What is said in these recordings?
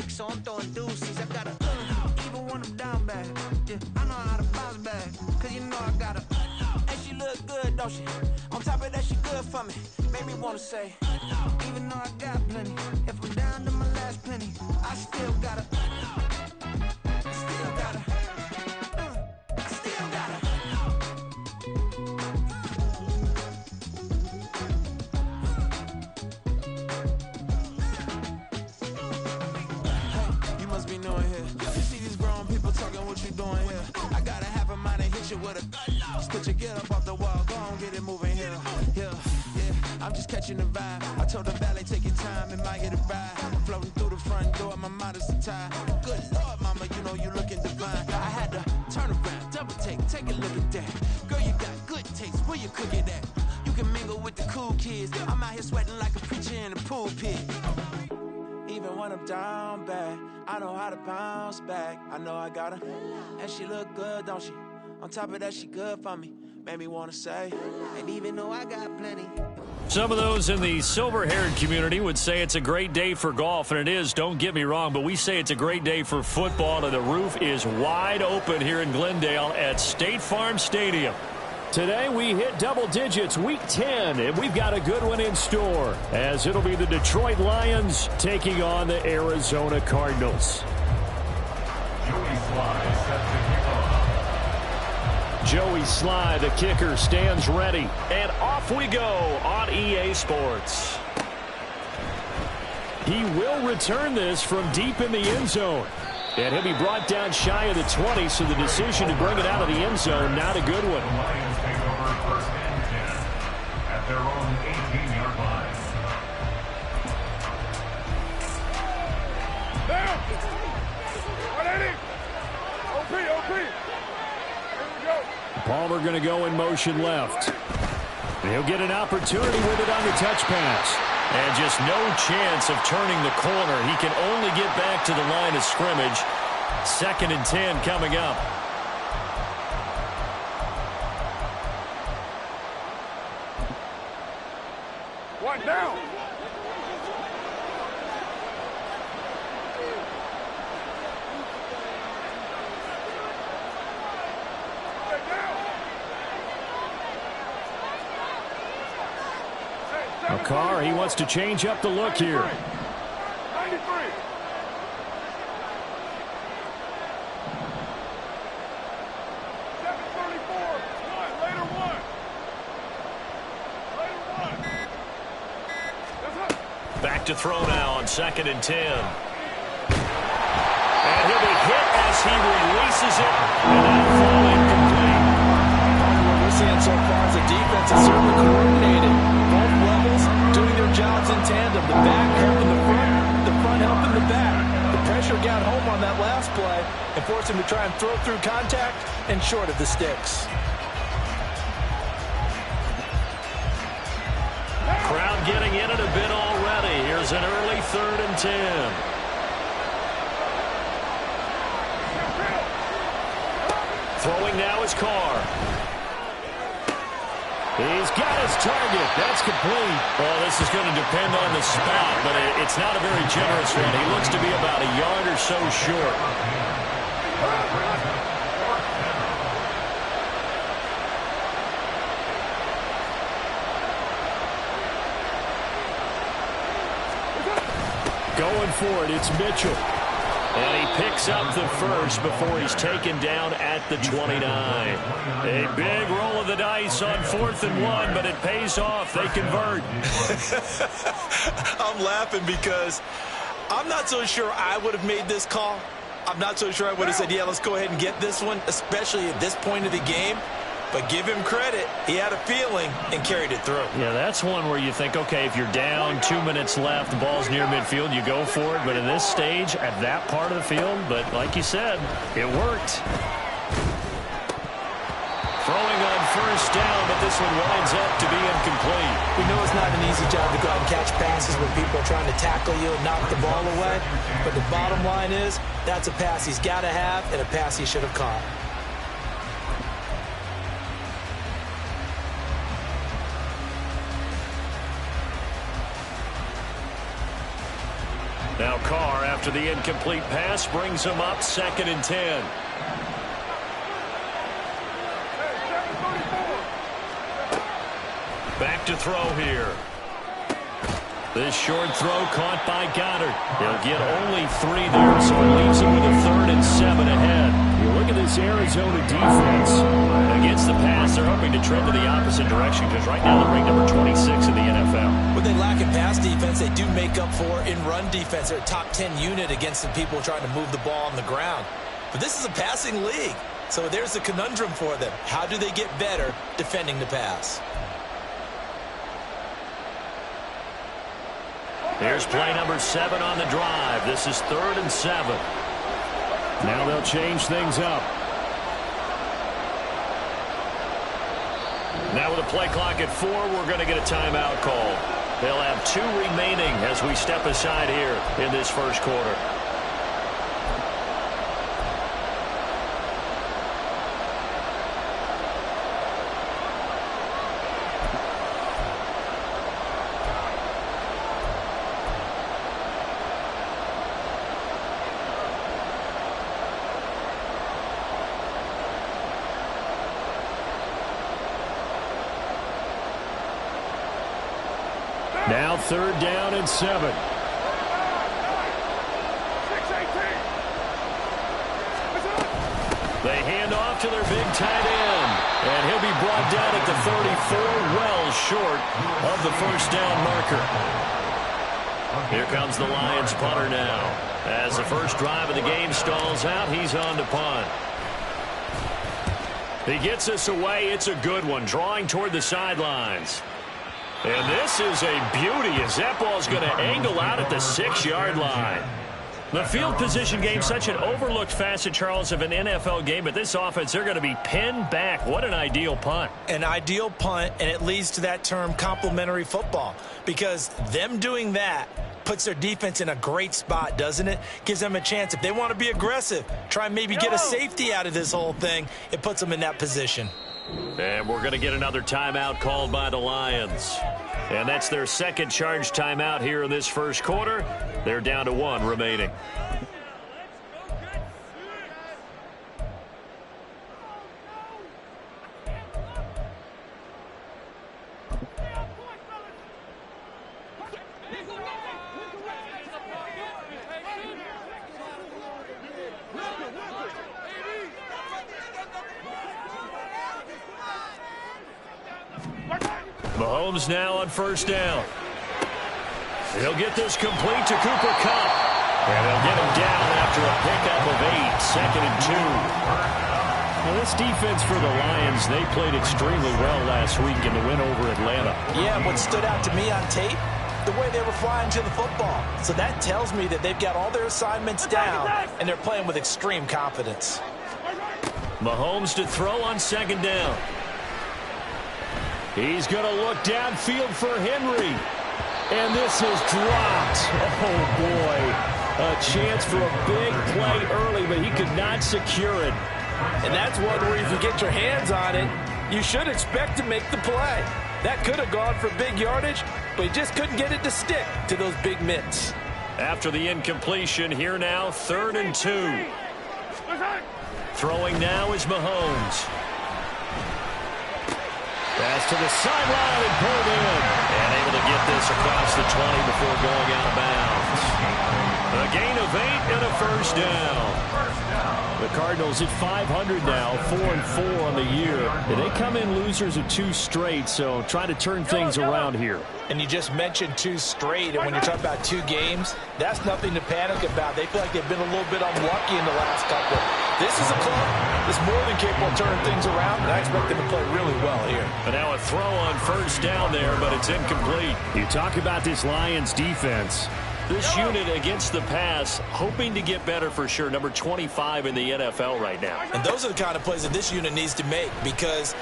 fake, so I'm throwing deuces. I got a even when I'm down bad. Yeah, I know how to bounce back, cause you know I got a and she look good, don't she? On top of that, she good for me. Made me wanna say, even though I got plenty, if I'm down to my last penny, I still gotta, still gotta, I still gotta. Hey, you must be new in here. You see these grown people talking, what you doing here? I gotta have a mind and hit you with a just put your get up off the wall, go on, get it moving here. Yeah, I'm just catching the vibe. I told the valet, take your time, it might get a ride. Floating through the front door, my mind is a tie. Good Lord, mama, you know you looking divine. I had to turn around, double take a look at that. Girl, you got good taste, where you cook it at? You can mingle with the cool kids. I'm out here sweating like a preacher in a pool pit. Even when I'm down bad, I know how to bounce back. I know I got her, and she look good, don't she? On top of that, she good for me. Made me want to say, and even though I got plenty. Some of those in the silver-haired community would say it's a great day for golf, and it is, don't get me wrong, but we say it's a great day for football, and the roof is wide open here in Glendale at State Farm Stadium. Today we hit double digits, week 10, and we've got a good one in store, as it'll be the Detroit Lions taking on the Arizona Cardinals. Joey Sly, the kicker, stands ready. And off we go on EA Sports. He will return this from deep in the end zone. And he'll be brought down shy of the 20, so the decision to bring it out of the end zone, not a good one. The Lions take over first and 10 at their own 18-yard line. Down! 180! OP! Palmer going to go in motion left. He'll get an opportunity with it on the touch pass. And just no chance of turning the corner. He can only get back to the line of scrimmage. 2nd and 10 coming up. One down. Carr, he wants to change up the look here. 93. Back to throw now on 2nd and 10. And he'll be hit as he releases it. And that'll fall incomplete. What we're seeing so far is the defense is certainly coordinated. Both levels doing their jobs in tandem. The back helping the front helping the back. The pressure got home on that last play and forced him to try and throw through contact and short of the sticks. Crowd getting in it a bit already. Here's an early 3rd and 10. Throwing now is Carr. He's got his target. That's complete. Well, this is going to depend on the spot, but it's not a very generous one. He looks to be about a yard or so short. Going for it, it's Mitchell. And he picks up the first before he's taken down at the 29. A big roll of the dice on 4th and 1, but it pays off. They convert. I'm laughing because I'm not so sure I would have made this call. I'm not so sure I would have said, yeah, let's go ahead and get this one, especially at this point of the game. But give him credit. He had a feeling and carried it through. Yeah, that's one where you think, okay, if you're down, 2 minutes left, the ball's near midfield, you go for it. But in this stage, at that part of the field, but like you said, it worked. Throwing on 1st down, but this one winds up to be incomplete. We know it's not an easy job to go out and catch passes when people are trying to tackle you and knock the ball away. But the bottom line is, that's a pass he's got to have and a pass he should have caught. Now Carr, After the incomplete pass brings him up 2nd and 10. Back to throw here. This short throw caught by Goddard. He'll get only 3 there, so it leaves him with a 3rd and 7 ahead. You look at this Arizona defense. Against the pass, they're hoping to trend to the opposite direction because right now they're ranked number 26 in the NFL. When they lack in pass defense, they do make up for in run defense. They're a top 10 unit against the people trying to move the ball on the ground. But this is a passing league, so there's the conundrum for them. How do they get better defending the pass? Here's play number 7 on the drive. This is 3rd and 7. Now they'll change things up. Now with a play clock at 4, we're going to get a timeout call. They'll have 2 remaining as we step aside here in this first quarter. Now 3rd down and 7. They hand off to their big tight end. And he'll be brought down at the 34, well short of the first down marker. Here comes the Lions punter now. As the first drive of the game stalls out, he's on to punt. He gets us away. It's a good one, drawing toward the sidelines. And this is a beauty as that ball's going to angle out at the 6-yard line. The field position game, such an overlooked facet, Charles, of an NFL game. But this offense, they're going to be pinned back. What an ideal punt. An ideal punt, and it leads to that term complementary football. Because them doing that puts their defense in a great spot, doesn't it? Gives them a chance. If they want to be aggressive, try and maybe get a safety out of this whole thing, it puts them in that position. And we're going to get another timeout called by the Lions. And that's their second charge timeout here in this first quarter. They're down to 1 remaining. Mahomes now on first down. He'll get this complete to Cooper Kupp. And they'll get him down after a pickup of 8, 2nd and 2. Now this defense for the Lions, they played extremely well last week in the win over Atlanta. Yeah, what stood out to me on tape, the way they were flying to the football. So that tells me that they've got all their assignments down, and they're playing with extreme confidence. Mahomes to throw on 2nd down. He's going to look downfield for Henry. And this is dropped. Oh, boy. A chance for a big play early, but he could not secure it. And that's one where if you get your hands on it, you should expect to make the play. That could have gone for big yardage, but he just couldn't get it to stick to those big mitts. After the incompletion, here now, 3rd and 2. Throwing now is Mahomes. Pass to the sideline and pulled in. And able to get this across the 20 before going out of bounds. A gain of 8 and a first down. The Cardinals at 500 now, 4-4 on the year. They come in losers of 2 straight, so try to turn things around here. And you just mentioned 2 straight, and when you're talking about 2 games, that's nothing to panic about. They feel like they've been a little bit unlucky in the last couple. This is a club that's more than capable of turning things around, and I expect them to play really well here. And now a throw on first down there, but it's incomplete. You talk about this Lions defense. This unit against the pass, hoping to get better for sure. Number 25 in the NFL right now. And those are the kind of plays that this unit needs to make, because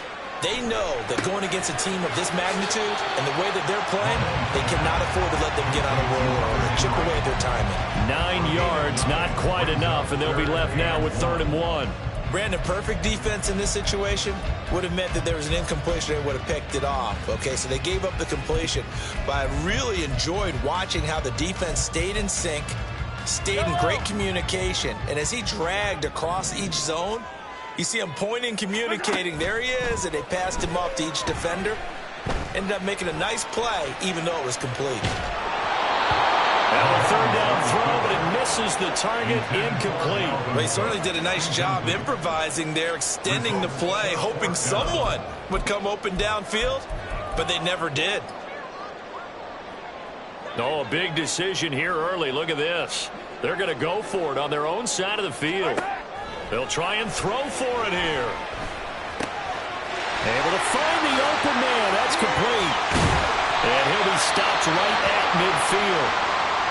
they know that going against a team of this magnitude and the way that they're playing, they cannot afford to let them get on a roll or chip away at their timing. 9 yards, not quite enough, and they'll be left now with 3rd and 1. Brandon, perfect defense in this situation would have meant that there was an incompletion and would have picked it off. Okay, so they gave up the completion. But I really enjoyed watching how the defense stayed in sync, stayed in great communication. And as he dragged across each zone, you see him pointing, communicating. There he is, and they passed him off to each defender. Ended up making a nice play, even though it was complete. And a third down throw, but it misses the target, incomplete. Well, he certainly did a nice job improvising there, extending the play, hoping someone would come open downfield, but they never did. Oh, a big decision here early. Look at this. They're going to go for it on their own side of the field. They'll try and throw for it here. Able to find the open man. That's complete. And he'll be stopped right at midfield.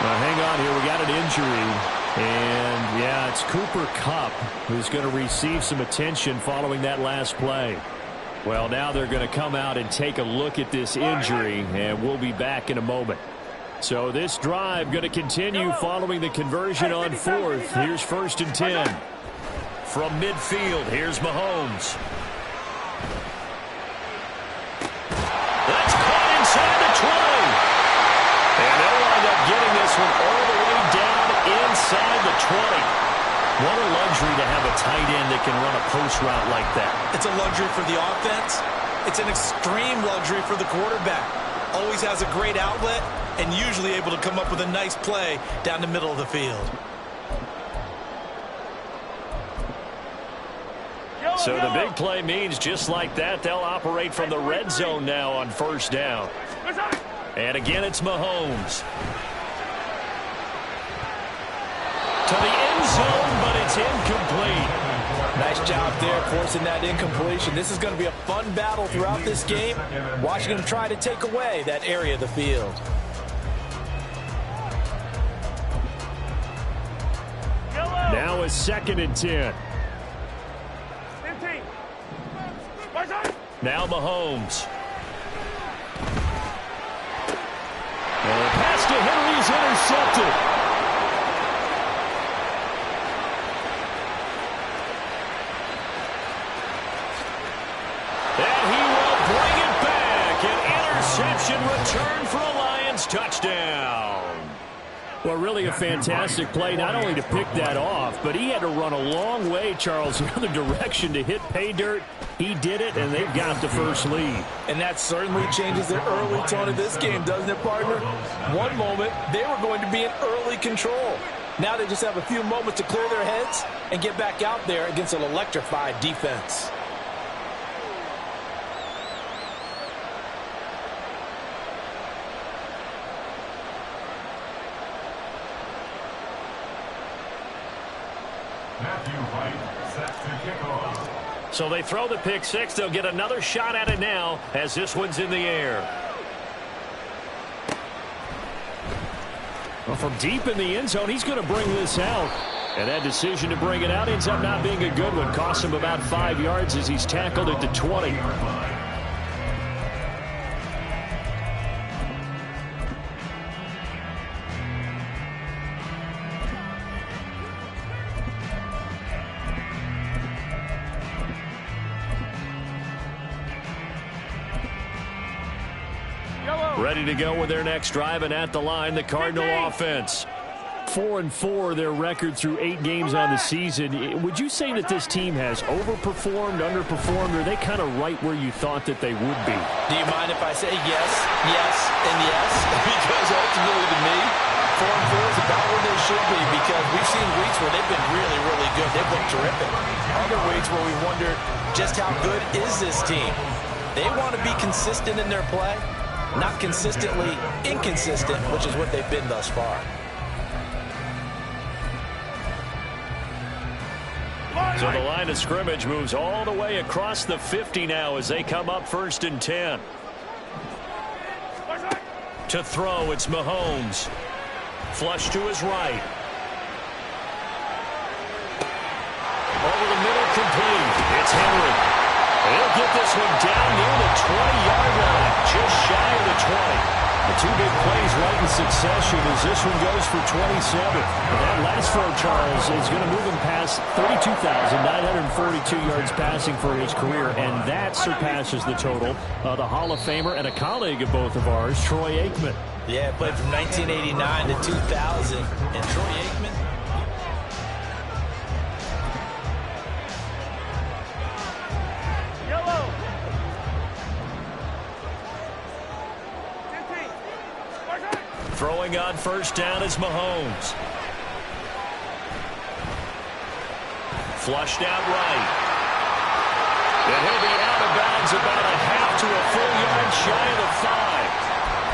Now, hang on here. We got an injury. And, yeah, it's Cooper Kupp who's going to receive some attention following that last play. Well, now they're going to come out and take a look at this injury, and we'll be back in a moment. So this drive going to continue following the conversion on fourth. Here's 1st and 10. From midfield, here's Mahomes. That's caught inside the 20. And they'll wind up getting this one all the way down inside the 20. What a luxury to have a tight end that can run a post route like that. It's a luxury for the offense. It's an extreme luxury for the quarterback. Always has a great outlet and usually able to come up with a nice play down the middle of the field. So the big play means just like that, they'll operate from the red zone now on 1st down. And again, it's Mahomes. To the end zone, but it's incomplete. Nice job there forcing that incompletion. This is going to be a fun battle throughout this game. Watching him try to take away that area of the field. Now is 2nd and 10. Now Mahomes. And the pass to Henry is intercepted. And he will bring it back. An interception return for a Lions touchdown. Well, really a fantastic play, not only to pick that off, but he had to run a long way, Charles, the other direction to hit pay dirt. He did it, and they've got the first lead. And that certainly changes the early tone of this game, doesn't it, partner? One moment, they were going to be in early control. Now they just have a few moments to clear their heads and get back out there against an electrified defense. Matthew White set to kick off. So they throw the pick six. They'll get another shot at it now as this one's in the air. Well, from deep in the end zone, he's going to bring this out. And that decision to bring it out ends up not being a good one. Costs him about 5 yards as he's tackled at the 20. Ready to go with their next drive, and at the line, the Cardinal offense. 4-4, their record through 8 games on the season. Would you say that this team has overperformed, underperformed, or are they kind of right where you thought that they would be? Do you mind if I say yes, yes, and yes? Because ultimately, to me, 4-4 is about where they should be, because we've seen weeks where they've been really, really good. They've looked terrific. Other weeks where we wondered just how good is this team. They want to be consistent in their play, not consistently inconsistent, which is what they've been thus far. So the line of scrimmage moves all the way across the 50 now as they come up 1st and 10. To throw, it's Mahomes. Flush to his right. Over the middle, complete. It's Henry. They'll get this one down near the 20-yard line, just shy of the 20. The 2 big plays right in succession as this one goes for 27. And that last throw, Charles, is going to move him past 32,942 yards passing for his career, and that surpasses the total of the Hall of Famer and a colleague of both of ours, Troy Aikman. Yeah, played from 1989 to 2000. And Troy Aikman. Yellow. Throwing on first down is Mahomes. Flushed out right. And he'll be out of bounds about a half to a full yard shy of the 5.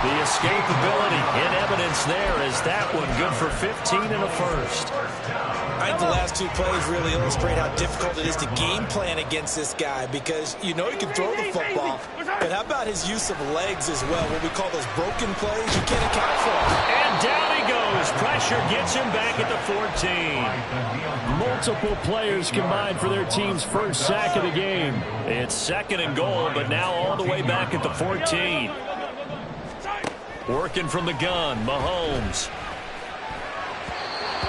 The escapability in evidence there is that one good for 15 and a first. I think the last two plays really illustrate how difficult it is to game plan against this guy because you know he can throw the football, but how about his use of legs as well, what we call those broken plays you can't account for. And down he goes. Pressure gets him back at the 14. Multiple players combined for their team's first sack of the game. It's second and goal, but now all the way back at the 14. Working from the gun, Mahomes.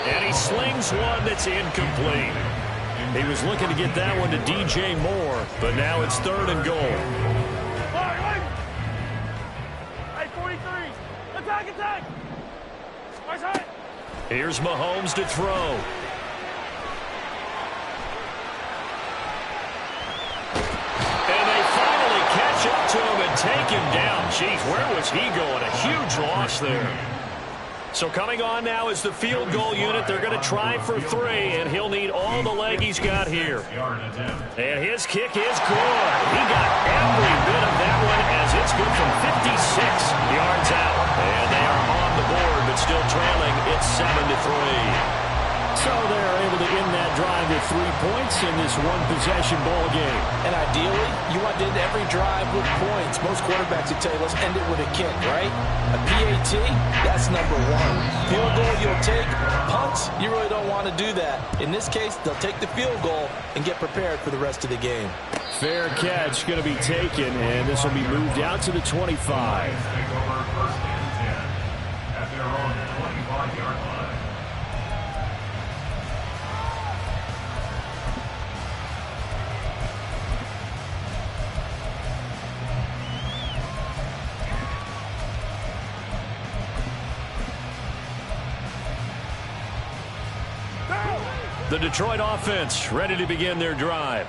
And he slings one that's incomplete. He was looking to get that one to DJ Moore, but now it's third and goal. Hey, 43. Attack. Here's Mahomes to throw. And they finally catch up to him and take him down. Jeez, where was he going? A huge loss there. So coming on now is the field goal unit. They're going to try for 3, and he'll need all the leg he's got here. And his kick is good. He got every bit of that one as it's good from 56 yards out. And they are on the board, but still trailing. It's 7-3. So they're able to end that drive with 3 points in this one-possession ball game. And ideally, you want to end every drive with points. Most quarterbacks would tell you, let's end it with a kick, right? A PAT, that's number 1. Field goal, you'll take. Punts, you really don't want to do that. In this case, they'll take the field goal and get prepared for the rest of the game. Fair catch going to be taken, and this will be moved out to the 25. Take over first and 10 at their own 25-yard line. The Detroit offense ready to begin their drive.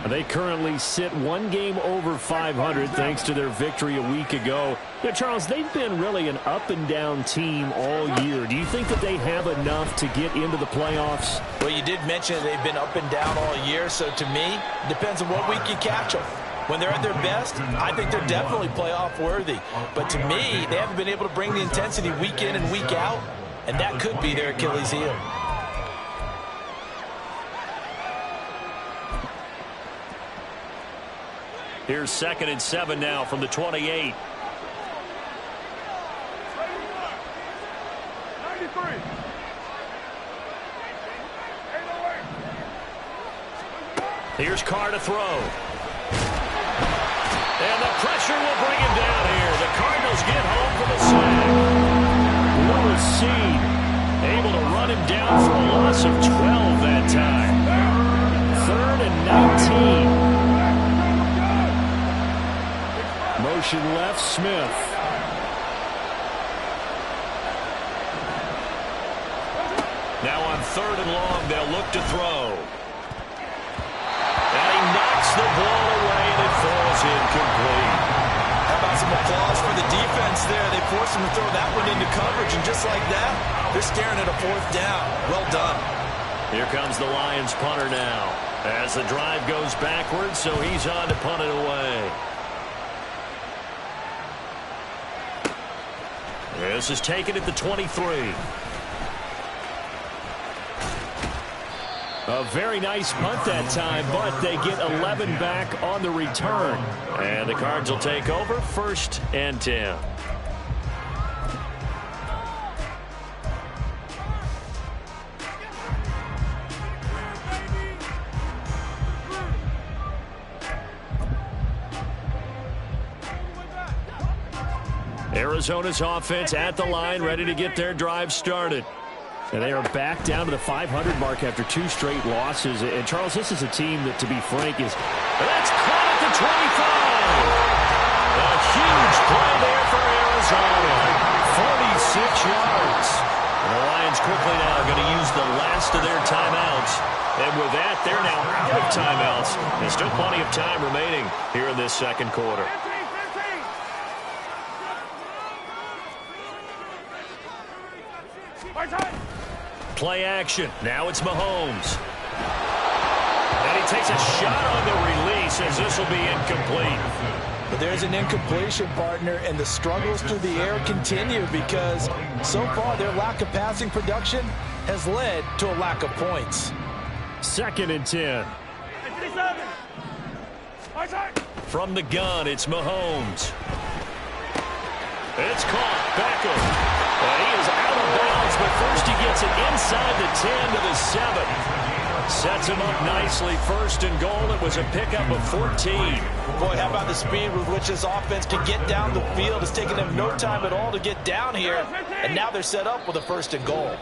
They currently sit 1 game over 500 thanks to their victory a week ago. Yeah, Charles, they've been really an up-and-down team all year. Do you think that they have enough to get into the playoffs? Well, you did mention they've been up and down all year, so to me, it depends on what week you catch them. When they're at their best, I think they're definitely playoff worthy. But to me, they haven't been able to bring the intensity week in and week out, and that could be their Achilles heel. Here's 2nd and 7 now from the 28. 93. Here's Carr to throw. And the pressure will bring him down here. The Cardinals get home for the sack. What a seed. Able to run him down for a loss of 12 that time. 3rd and 19. Motion left, Smith. Now on 3rd and long, they'll look to throw. And he knocks the ball away, and it falls incomplete. How about some applause for the defense there? They forced him to throw that one into coverage, and just like that, they're staring at a 4th down. Well done. Here comes the Lions punter now. As the drive goes backwards, so he's on to punt it away. This is taken at the 23. A very nice punt that time, but they get 11 back on the return. And the Cards will take over 1st and 10. Arizona's offense at the line, ready to get their drive started. And they are back down to the 500 mark after 2 straight losses. And, Charles, this is a team that, to be frank, is... That's caught at the 25. A huge play there for Arizona. yards. And the Lions quickly now going to use the last of their timeouts. And with that, they're now out of timeouts. There's still plenty of time remaining here in this second quarter. 15. Play action. Now it's Mahomes. And he takes a shot on the release as this will be incomplete. But there's an incompletion, partner, and the struggles through the air continue because so far their lack of passing production has led to a lack of points. 2nd and 10. 57. From the gun, it's Mahomes. It's caught. Beckham. And he is out of bounds, but first he gets it inside the 10 to the 7. Sets him up nicely. 1st and goal. It was a pickup of 14. Boy, how about the speed with which this offense can get down the field? It's taken them no time at all to get down here, and now they're set up with a 1st and goal.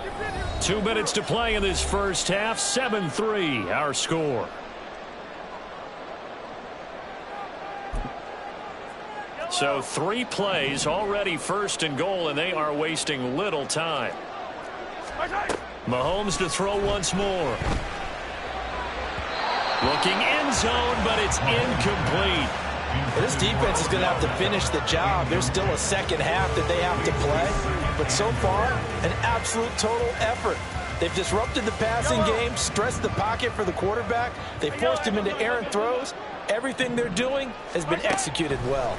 2 minutes to play in this first half. 7-3 our score. So 3 plays already 1st and goal, and they are wasting little time. Mahomes to throw once more. Looking end zone, but it's incomplete. This defense is going to have to finish the job. There's still a second half that they have to play. But so far, an absolute total effort. They've disrupted the passing game, stressed the pocket for the quarterback. They forced him into errant throws. Everything they're doing has been executed well.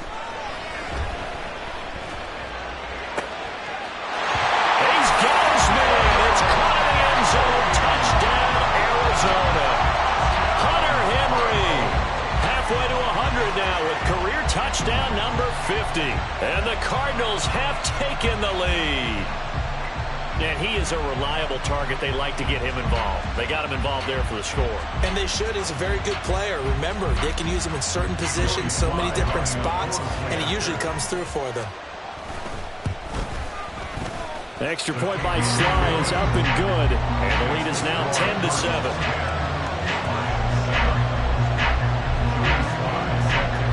He's Gosman. It's caught in the end zone. Touchdown, Arizona. Hunter Henry. Halfway to 100 now with career touchdown number 50. And the Cardinals have taken the lead. And he is a reliable target. They like to get him involved. They got him involved there for the score. And they should. He's a very good player. Remember, they can use him in certain positions, so many different spots, and he usually comes through for them. Extra point by Sly is up and good. And the lead is now 10-7.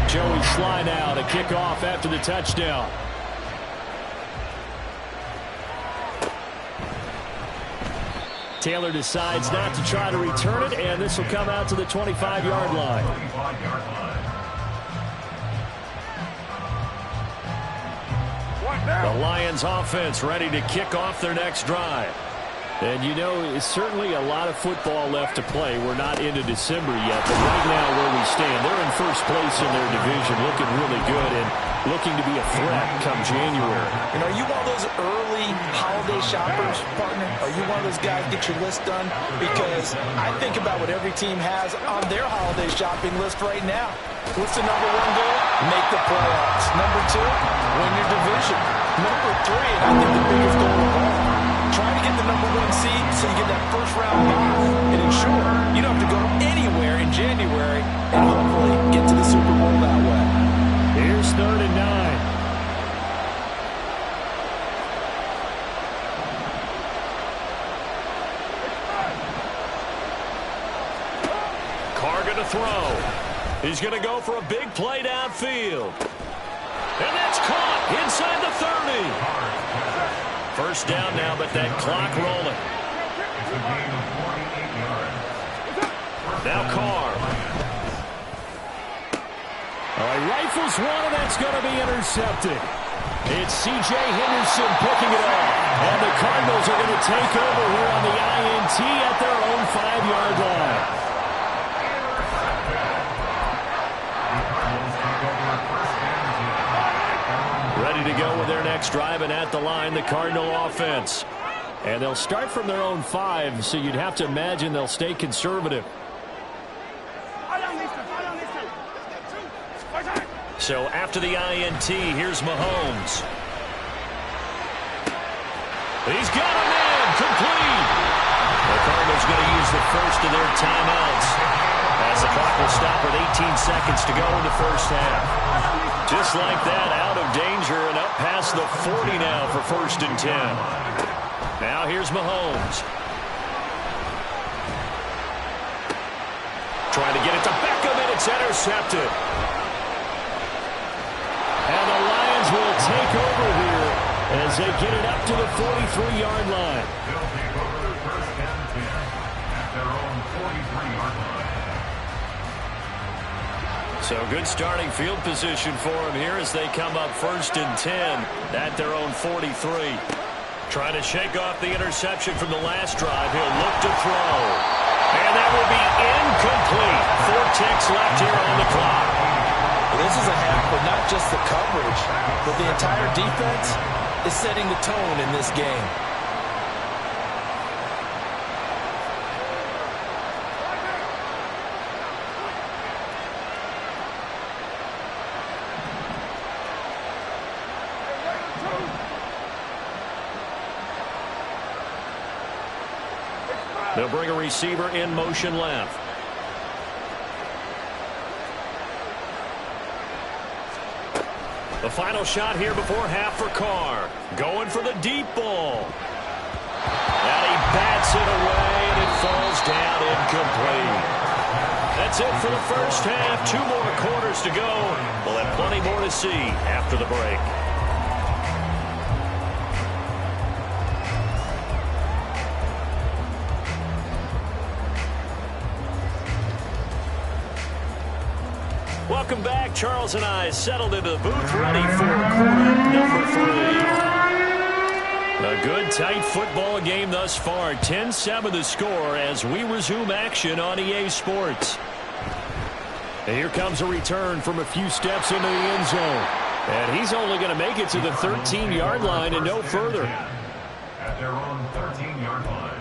Joey Sly now to kick off after the touchdown. Taylor decides not to try to return it, and this will come out to the 25-yard line. The Lions offense ready to kick off their next drive. And you know, it's certainly a lot of football left to play. We're not into December yet, but right now where we stand, they're in first place in their division, looking really good and looking to be a threat come January. And are you one of those early holiday shoppers, partner? Are you one of those guys get your list done? Because I think about what every team has on their holiday shopping list right now. What's the number 1 goal? Make the playoffs. Number 2, win your division. Number 3, and I think the biggest goal of all, try to get the number 1 seed so you get that first round bye and ensure you don't have to go anywhere in January and hopefully get to the Super Bowl that way. Here's 3rd and 9. Carr going to throw. He's going to go for a big play downfield. And that's caught inside the 30. First down now, but that clock rolling. Now Carr. All right, rifles one, and that's going to be intercepted. It's C.J. Henderson picking it up. And the Cardinals are going to take over here on the INT at their own 5-yard line. Ready to go with their next drive, and at the line, the Cardinal offense. And they'll start from their own 5, so you'd have to imagine they'll stay conservative. So after the INT, here's Mahomes. He's got him in, complete. The Cardinals going to use the first of their timeouts as the clock will stop with 18 seconds to go in the first half. Just like that, out of danger and up past the 40 now for 1st and 10. Now here's Mahomes. Trying to get it to Beckham, and it's intercepted. And the Lions will take over here as as they get it up to the 43-yard line. They'll take over first and 10 at their own 43-yard line. So good starting field position for them here as they come up first and 10 at their own 43. Trying to shake off the interception from the last drive. He'll look to throw. And that will be incomplete. 4 ticks left here on the clock. This is a half, but not just the coverage, but the entire defense is setting the tone in this game. They'll bring a receiver in motion left. The final shot here before half for Carr. Going for the deep ball. And he bats it away, and it falls down incomplete. That's it for the first half. 2 more quarters to go. We'll have plenty more to see after the break. Welcome back. Charles and I settled into the booth, ready for quarter number 3. A good, tight football game thus far. 10-7 the score as we resume action on EA Sports. And here comes a return from a few steps into the end zone. And he's only going to make it to the 13-yard line and no further. At their own 13-yard line.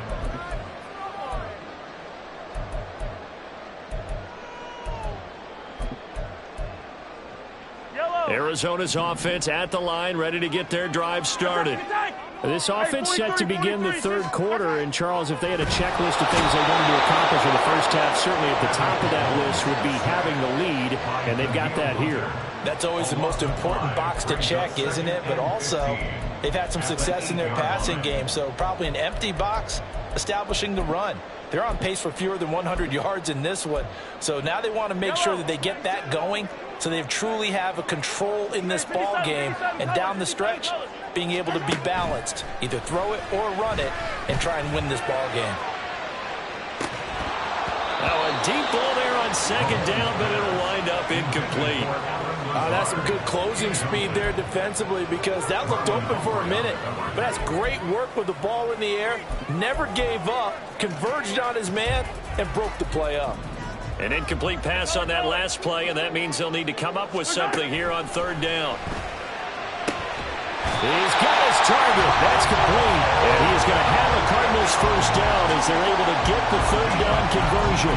Arizona's offense at the line, ready to get their drive started. This offense set to begin the third quarter, and Charles, if they had a checklist of things they wanted to accomplish in the first half, certainly at the top of that list would be having the lead, and they've got that here. That's always the most important box to check, isn't it? But also, they've had some success in their passing game, so probably an empty box establishing the run. They're on pace for fewer than 100 yards in this one, so now they want to make sure that they get that going so they truly have a control in this ball game, and down the stretch, being able to be balanced, either throw it or run it, and try and win this ball game. Now a deep ball there on second down, but it'll wind up incomplete. That's some good closing speed there defensively, because that looked open for a minute. But that's great work with the ball in the air. Never gave up, converged on his man, and broke the play up. An incomplete pass on that last play, and that means they'll need to come up with something here on third down. He's got his target. That's complete. And he is going to have the Cardinals first down as they're able to get the third down conversion.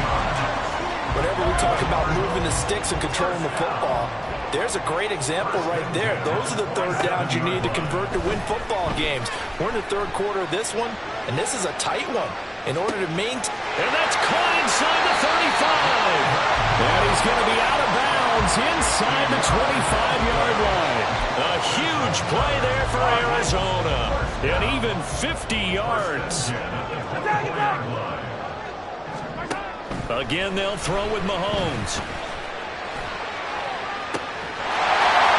Whenever we talk about moving the sticks and controlling the football, there's a great example right there. Those are the third downs you need to convert to win football games. We're in the third quarter of this one, and this is a tight one. In order to maintain... And that's caught inside the 35. And he's going to be out of bounds inside the 25-yard line. A huge play there for Arizona. And even 50 yards. Again, they'll throw with Mahomes.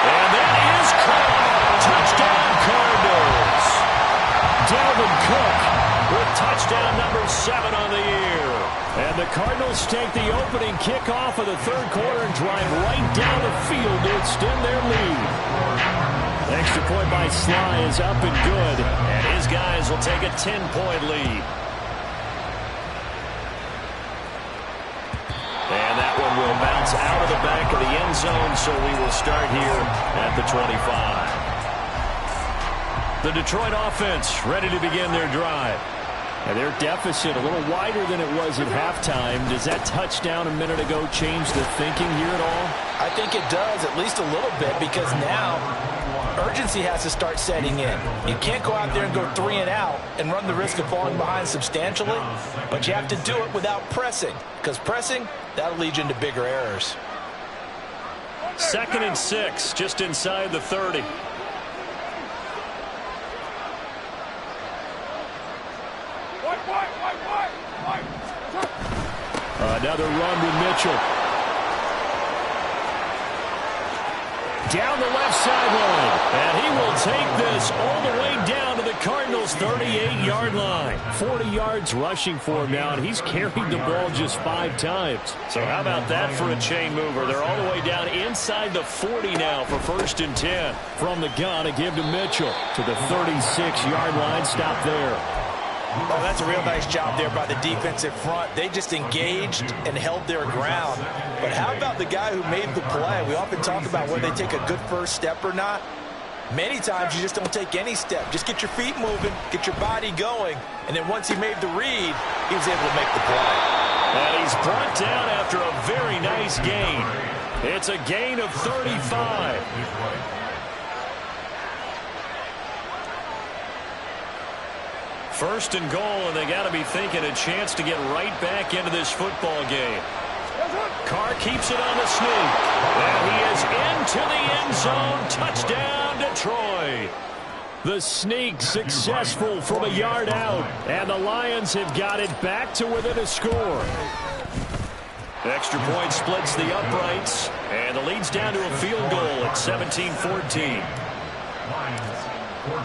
And that is caught. Touchdown, Cardinals. Dalvin Cook with touchdown number 7 on the year. And the Cardinals take the opening kickoff of the third quarter and drive right down the field to extend their lead. Extra point by Sly is up and good. And his guys will take a 10-point lead. And that one will bounce out of the back of the end zone, so we will start here at the 25. The Detroit offense ready to begin their drive. And their deficit a little wider than it was at halftime. Does that touchdown a minute ago change the thinking here at all? I think it does, at least a little bit, because now urgency has to start setting in. You can't go out there and go 3 and out and run the risk of falling behind substantially, but you have to do it without pressing, because pressing, that'll lead you into bigger errors. 2nd and 6, just inside the 30. Another run with Mitchell. down the left sideline. And he will take this all the way down to the Cardinals' 38-yard line. 40 yards rushing for him now, and he's carried the ball just 5 times. So how about that for a chain mover? They're all the way down inside the 40 now for 1st and 10. From the gun, a give to Mitchell to the 36-yard line. Stop there. Oh, that's a real nice job there by the defensive front. They just engaged and held their ground. But how about the guy who made the play? We often talk about whether they take a good first step or not. Many times you just don't take any step. Just get your feet moving, get your body going. And then once he made the read, he was able to make the play. And he's brought down after a very nice gain. It's a gain of 35. First and goal, and they got to be thinking a chance to get right back into this football game. Carr keeps it on the sneak. And he is into the end zone. Touchdown, Detroit. The sneak successful from a yard out. And the Lions have got it back to within a score. Extra point splits the uprights. And the lead's down to a field goal at 17-14. Lions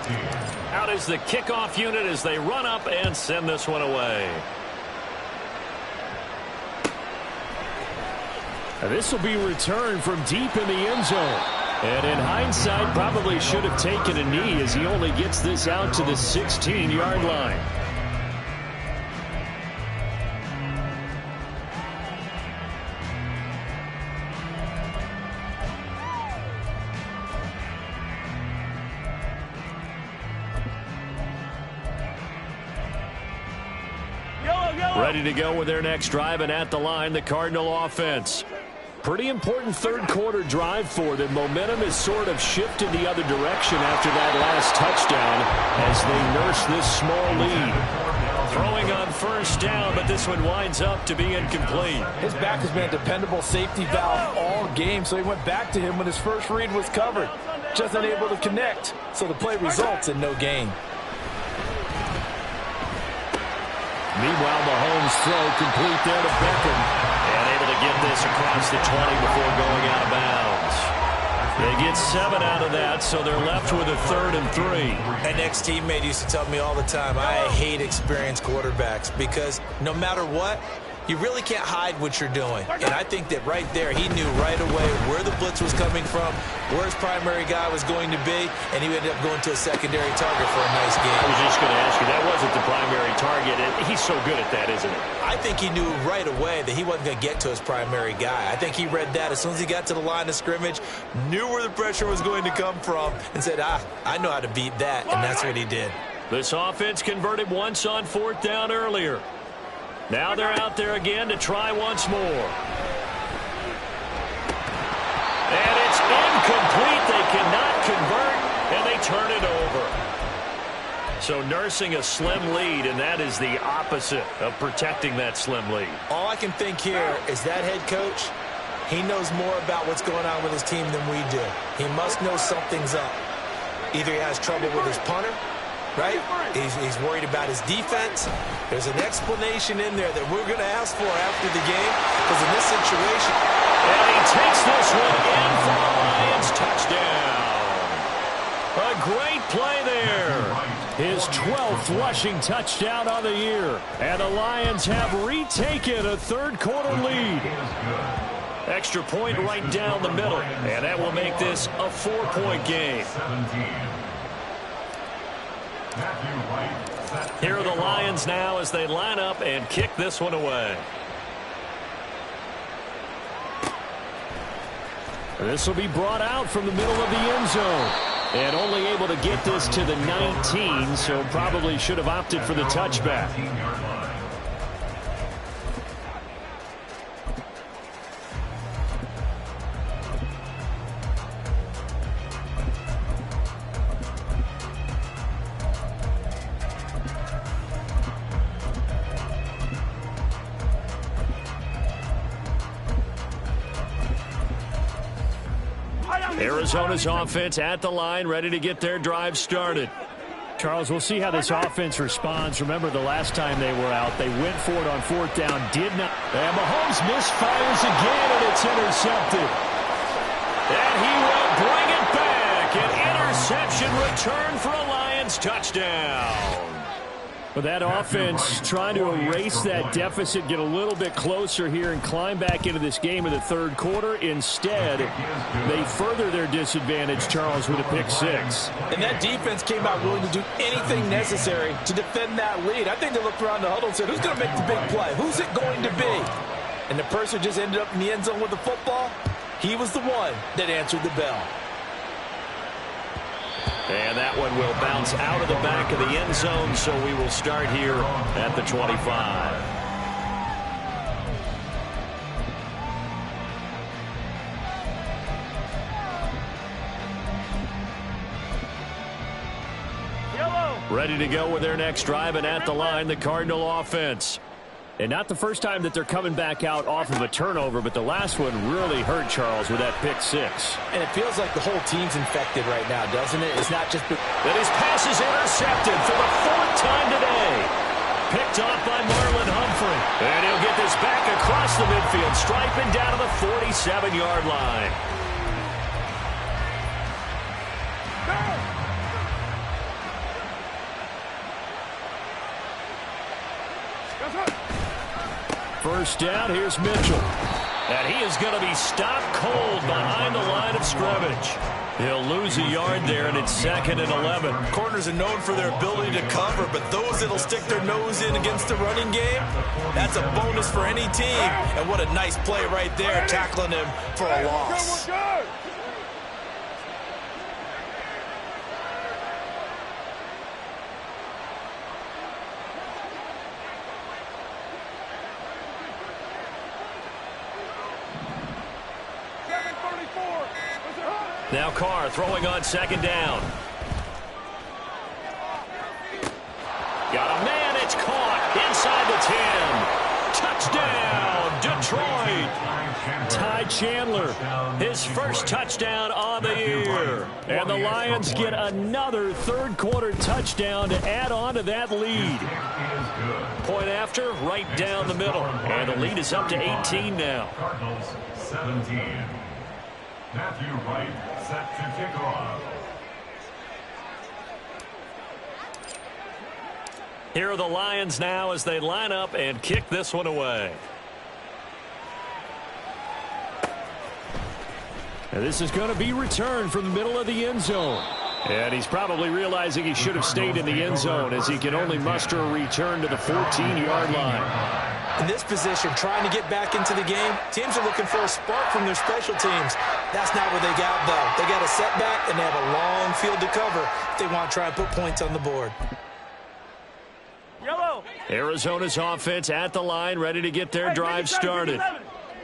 14. Out is the kickoff unit as they run up and send this one away. This will be returned from deep in the end zone. And in hindsight, probably should have taken a knee as he only gets this out to the 16-yard line. Ready to go with their next drive, and at the line, the Cardinal offense. Pretty important third quarter drive for them. Momentum has sort of shifted the other direction after that last touchdown as they nurse this small lead. Throwing on first down, but this one winds up to be incomplete. His back has been a dependable safety valve all game, so he went back to him when his first read was covered. Just unable to connect, so the play results in no gain. Meanwhile, Mahomes' throw complete there to Beckham. And able to get this across the 20 before going out of bounds. They get 7 out of that, so they're left with a 3rd and 3. An ex-teammate used to tell me all the time, I hate experienced quarterbacks because no matter what, you really can't hide what you're doing. And I think that right there, he knew right away where the blitz was coming from, where his primary guy was going to be, and he ended up going to a secondary target for a nice game. I was just going to ask you, that wasn't the primary target, and he's so good at that, isn't he? I think he knew right away that he wasn't going to get to his primary guy. I think he read that as soon as he got to the line of scrimmage, knew where the pressure was going to come from, and said, I know how to beat that, and that's what he did. This offense converted once on 4th down earlier. Now they're out there again to try once more. And it's incomplete. They cannot convert, and they turn it over. So nursing a slim lead, and that is the opposite of protecting that slim lead. All I can think here is that head coach, he knows more about what's going on with his team than we do. He must know something's up. Either he has trouble with his punter, right? He's worried about his defense. There's an explanation in there that we're going to ask for after the game, because in this situation. And he takes this one in for the Lions. Touchdown. A great play there. His 12th rushing touchdown on the year. And the Lions have retaken a third quarter lead. Extra point right down the middle. And that will make this a 4-point game. Here are the Lions now as they line up and kick this one away. This will be brought out from the middle of the end zone. And only able to get this to the 19, so probably should have opted for the touchback. Arizona's offense at the line, ready to get their drive started. Charles, we'll see how this offense responds. Remember, the last time they were out, they went for it on 4th down, did not. And Mahomes misfires again, and it's intercepted. And he will bring it back. An interception return for a Lions touchdown. But that offense trying to erase that deficit, get a little bit closer here and climb back into this game in the third quarter. Instead, they further their disadvantage, Charles, with a pick six. And that defense came out willing to do anything necessary to defend that lead. I think they looked around the huddle and said, who's going to make the big play? Who's it going to be? And the person who just ended up in the end zone with the football, he was the one that answered the bell. And that one will bounce out of the back of the end zone, so we will start here at the 25. Yellow. Ready to go with their next drive, and at the line, the Cardinal offense. And not the first time that they're coming back out off of a turnover, but the last one really hurt, Charles, with that pick six. And it feels like the whole team's infected right now, doesn't it? It's not just... That his pass is intercepted for the fourth time today. Picked off by Marlon Humphrey. And he'll get this back across the midfield, striping down to the 47-yard line. First down, here's Mitchell. And he is going to be stopped cold behind the line of scrimmage. He'll lose a yard there, and it's 2nd and 11. Corners are known for their ability to cover, but those that'll stick their nose in against the running game, that's a bonus for any team. And what a nice play right there, tackling him for a loss. Now Carr throwing on 2nd down. Got a man, it's caught inside the 10. Touchdown, Detroit. Ty Chandler, his first touchdown on the year. And the Lions get another third quarter touchdown to add on to that lead. Point after, right down the middle. And the lead is up to 18 now. Cardinals 17. Matthew Wright set to kick off. Here are the Lions now as they line up and kick this one away. And this is going to be returned from the middle of the end zone. And he's probably realizing he should have stayed in the end zone as he can only muster a return to the 14-yard line. In this position, trying to get back into the game, teams are looking for a spark from their special teams. That's not what they got, though. They got a setback, and they have a long field to cover if they want to try and put points on the board. Yellow. Arizona's offense at the line, ready to get their drive started.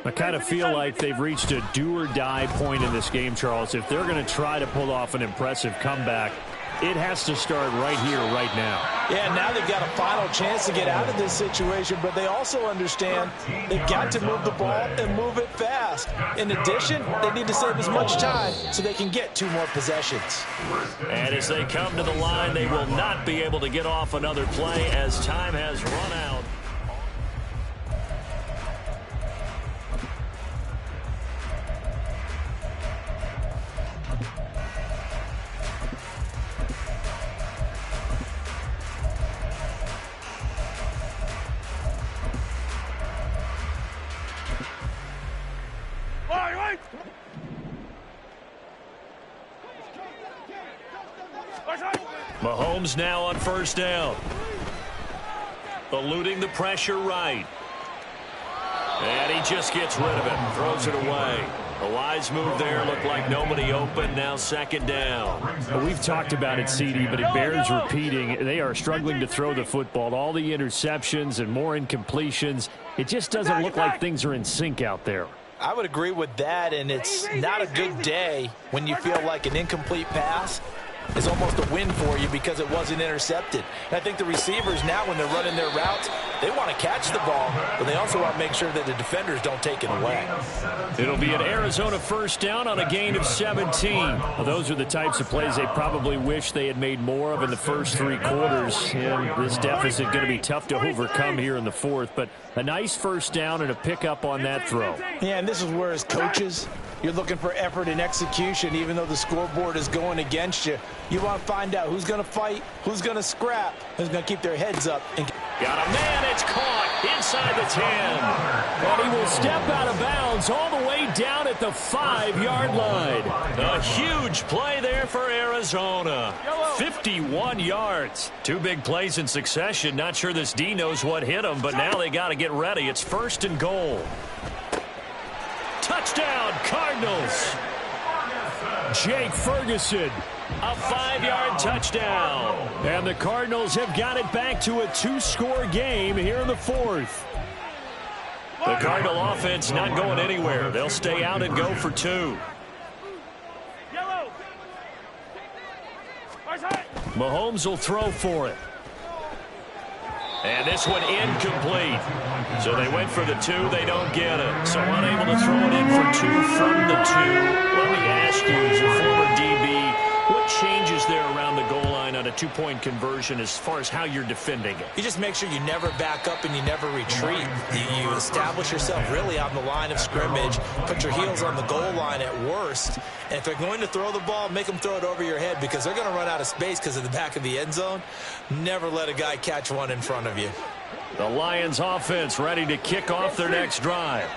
I kind of feel like they've reached a do-or-die point in this game, Charles. If they're going to try to pull off an impressive comeback, it has to start right here, right now. Yeah, now they've got a final chance to get out of this situation, but they also understand they've got to move the ball and move it fast. In addition, they need to save as much time so they can get 2 more possessions. And as they come to the line, they will not be able to get off another play as time has run out. Mahomes now on first down. Eluding the pressure right. And he just gets rid of it. Throws it away. A wise move there. Looked like nobody open. Now 2nd down. Well, we've talked about it, CD, but it bears repeating. They are struggling to throw the football. All the interceptions and more incompletions. It just doesn't look like things are in sync out there. I would agree with that, and it's not a good day when you feel like an incomplete pass is almost a win for you because it wasn't intercepted. And I think the receivers now, when they're running their routes, they want to catch the ball, but they also want to make sure that the defenders don't take it away. It'll be an Arizona first down on a gain of 17. Well, those are the types of plays they probably wish they had made more of in the first 3 quarters. And this deficit going to be tough to overcome here in the fourth, but a nice first down and a pickup on that throw. Yeah, and this is where as coaches, you're looking for effort and execution. Even though the scoreboard is going against you, you want to find out who's going to fight, who's going to scrap, who's going to keep their heads up. Got a man, it's caught inside the 10. And he will step out of bounds all the way down at the 5-yard line. A huge play there for Arizona. 51 yards. 2 big plays in succession. Not sure this D knows what hit him, but now they got to get ready. It's 1st and goal. Touchdown, Cardinals. Jake Ferguson. A 5-yard touchdown. And the Cardinals have got it back to a 2-score game here in the fourth. The Cardinal offense not going anywhere. They'll stay out and go for 2. Mahomes will throw for it. And this one incomplete. So they went for the 2. They don't get it. So unable to throw it in for 2 from the 2. Let me ask you, as a former DB, what changes there around the goal line on a 2-point conversion as far as how you're defending it? You just make sure you never back up and you never retreat. You establish yourself really on the line of scrimmage, put your heels on the goal line at worst, and if they're going to throw the ball, make them throw it over your head because they're going to run out of space because of the back of the end zone. Never let a guy catch one in front of you. The Lions offense ready to kick off their next drive.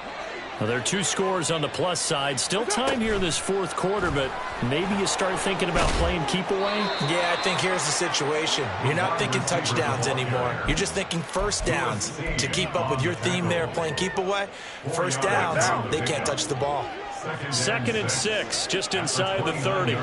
Well, there are 2 scores on the plus side. Still time here in this fourth quarter, but maybe you start thinking about playing keep away? Yeah, I think here's the situation. You're not thinking touchdowns anymore. You're just thinking first downs. To keep up with your theme there, playing keep away, first downs, they can't touch the ball. 2nd and 6, just inside the 30.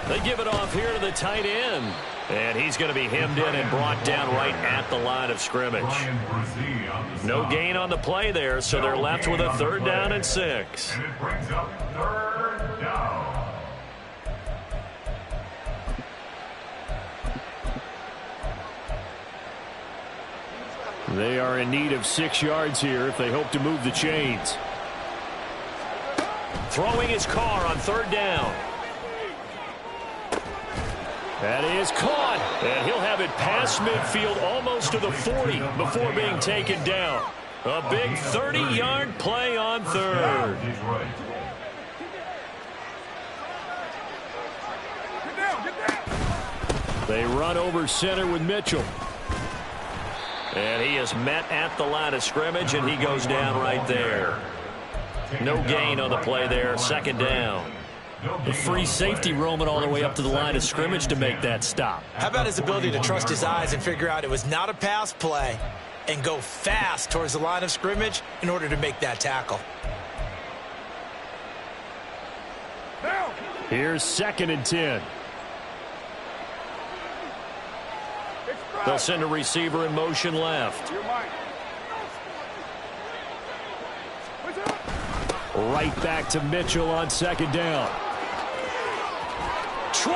They give it off here to the tight end. And he's going to be hemmed in and brought down right at the line of scrimmage. No gain on the play there, so they're left with a 3rd down and 6. And it brings up 3rd down. They are in need of 6 yards here if they hope to move the chains. Throwing his car on 3rd down. That is caught, and he'll have it past midfield almost to the 40 before being taken down. A big 30-yard play on 3rd. They run over center with Mitchell. And he is met at the line of scrimmage, and he goes down right there. No gain on the play there, 2nd down. The free safety roaming all the way up to the line of scrimmage to make that stop. How about his ability to trust his eyes and figure out it was not a pass play and go fast towards the line of scrimmage in order to make that tackle? Here's 2nd and 10. They'll send a receiver in motion left. Right back to Mitchell on 2nd down. 20!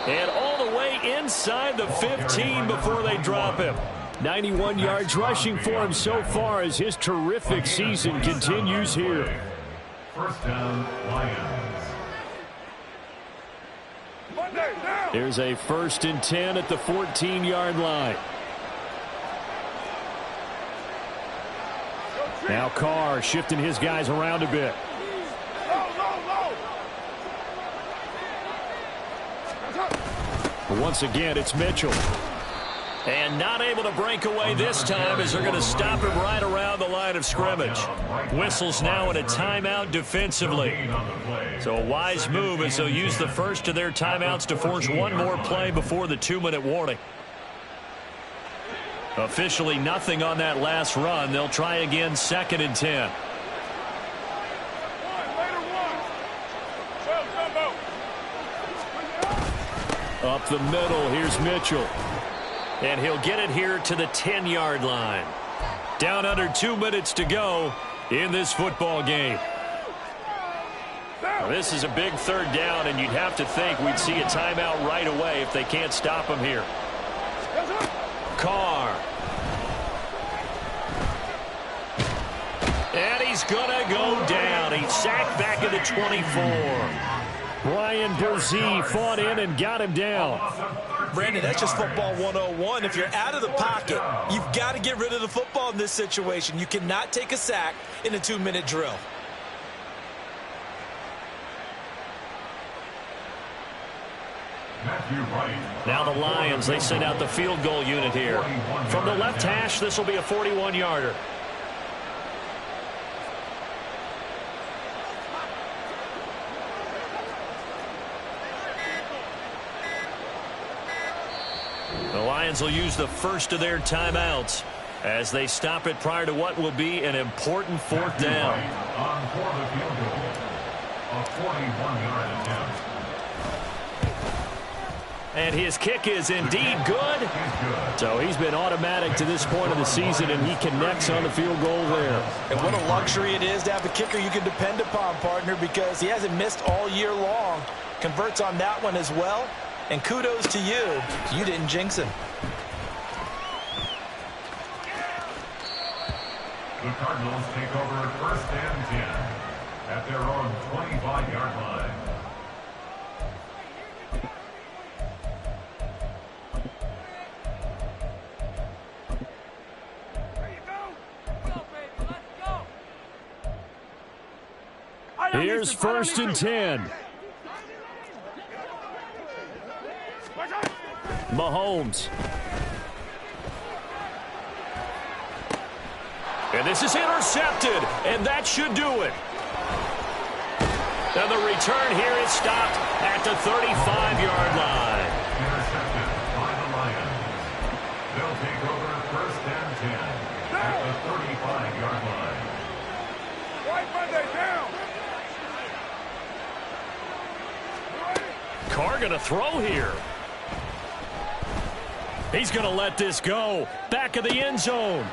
And all the way inside the 15 before they drop him. 91 yards rushing for him so far as his terrific season continues here. 1st down, Lions. There's a 1st and 10 at the 14-yard line. Now Carr shifting his guys around a bit. Once again, it's Mitchell. And not able to break away this time as they're going to stop him right around the line of scrimmage. Whistles now in a timeout defensively. So a wise move as they'll use the first of their timeouts to force one more play before the 2-minute warning. Officially nothing on that last run. They'll try again, 2nd and 10. Up the middle, here's Mitchell. And he'll get it here to the 10-yard line. Down under 2 minutes to go in this football game. Now, this is a big third down, and you'd have to think we'd see a timeout right away if they can't stop him here. Carr. And he's going to go down. He's sacked back at the 24. Brian Brzee fought in and got him down. Brandon, that's just football 101. If you're out of the pocket, you've got to get rid of the football in this situation. You cannot take a sack in a 2-minute drill. Now the Lions, they send out the field goal unit here. From the left hash, this will be a 41-yarder. The Lions will use the first of their timeouts as they stop it prior to what will be an important fourth down. On for the field goal. A 41-yard attempt. And his kick is indeed good. So he's been automatic to this point of the season, and he connects on the field goal there. And what a luxury it is to have a kicker you can depend upon, partner, because he hasn't missed all year long. Converts on that one as well. And kudos to you. You didn't jinx him. The Cardinals take over first and 10 at their own 25-yard line. Here's first and 10. Mahomes. And this is intercepted, and that should do it. And the return here is stopped at the 35-yard line. Intercepted by the Lions. They'll take over first and 10 at the 35-yard line. White Monday down. Carr going to throw here. He's going to let this go. Back of the end zone.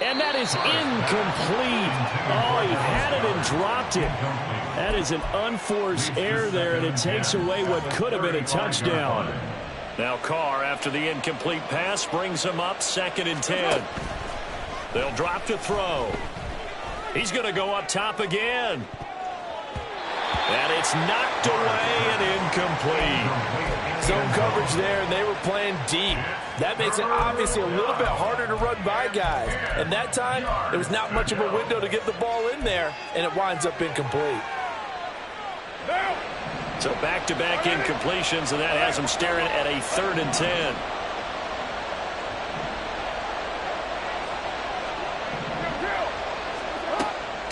And that is incomplete. Oh, he had it and dropped it. That is an unforced error there, and it takes away what could have been a touchdown. Now Carr, after the incomplete pass, brings him up 2nd and 10. They'll drop to throw. He's going to go up top again. And it's knocked away and incomplete. Zone coverage there, and they were playing deep. That makes it obviously a little bit harder to run by guys. And that time, there was not much of a window to get the ball in there, and it winds up incomplete. So back-to-back incompletions, and that has him staring at a 3rd and 10.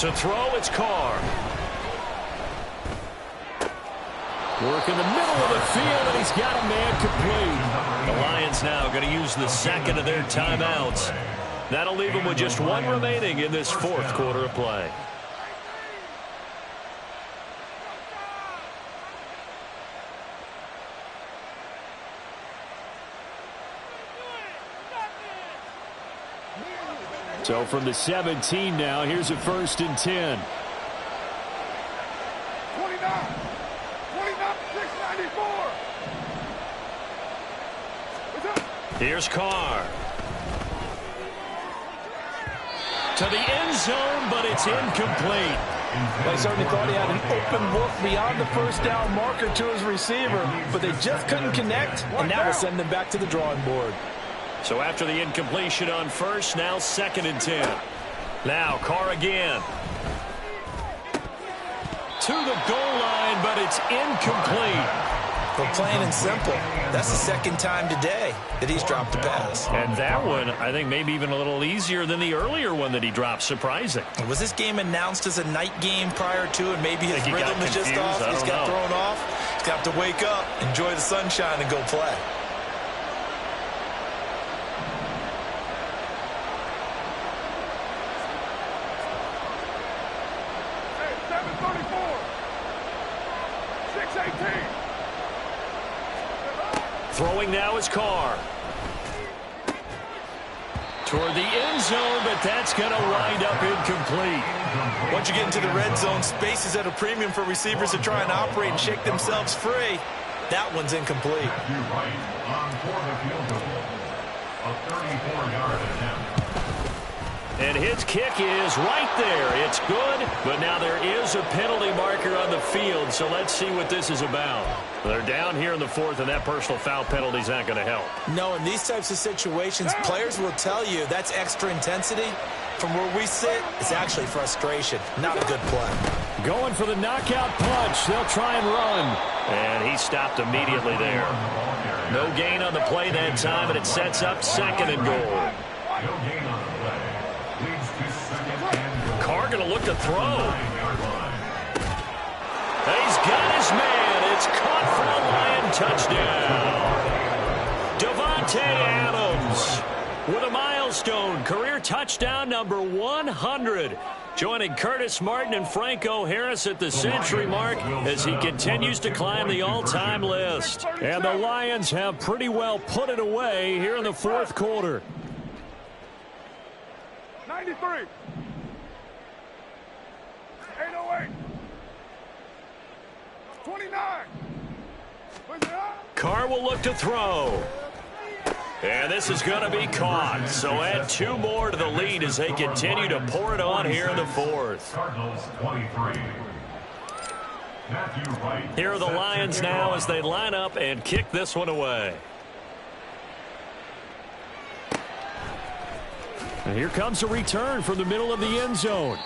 To throw, it's Carr. Work in the middle of the field, and he's got a man complete. The Lions now going to use the second of their timeouts. That'll leave them with just one remaining in this fourth quarter of play. So from the 17 now, here's a 1st and 10. 694. Here's Carr. To the end zone, but it's incomplete. They certainly thought he had an open look beyond the first down marker to his receiver, but they just couldn't connect, and that will send them back to the drawing board. So after the incompletion on first, now 2nd and 10. Now Carr again. To the goal line, but it's incomplete. But plain and simple, that's the second time today that he's dropped a pass. And that one, I think, maybe even a little easier than the earlier one that he dropped. Surprising. Was this game announced as a night game prior to, and maybe his rhythm is just off? He's got thrown off. He's got to wake up, enjoy the sunshine, and go play. Hey, 734. 618. Throwing now is Carr. toward the end zone, but that's going to wind up incomplete. Once you get into the red zone, space is at a premium for receivers to try and operate and shake themselves free. That one's incomplete. Matthew Wright on for the field goal. A 34-yard attempt. And his kick is right there. It's good, but now there is a penalty marker on the field, so let's see what this is about. They're down here in the fourth, and that personal foul penalty is not going to help. No, in these types of situations, players will tell you that's extra intensity. From where we sit, it's actually frustration. Not a good play. Going for the knockout punch. They'll try and run. And he stopped immediately there. No gain on the play that time, and it sets up second and goal. No gain on the play. Leads to second and goal. Carr going to look to throw. 9-yard line. And he's got his man. It's caught for a Lion touchdown. Davante Adams with a milestone career touchdown number 100. Joining Curtis Martin and Franco Harris at the century mark as he continues to climb the all-time list. And the Lions have pretty well put it away here in the fourth quarter. 93. 808. 29. Carr will look to throw. And this is going to be caught. So add 2 more to the lead as they continue to pour it on here in the fourth. Cardinals 23. Matthew Wright. Here are the Lions now as they line up and kick this one away. And here comes a return from the middle of the end zone.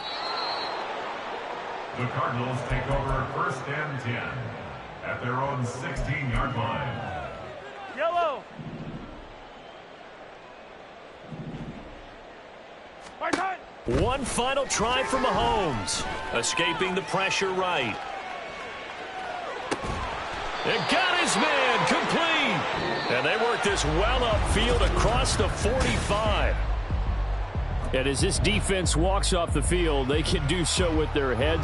The Cardinals take over first and 10 at their own 16-yard line. Yellow. One final try for Mahomes. Escaping the pressure right. And got his man complete. And they work this well upfield across the 45. And as this defense walks off the field, they can do so with their heads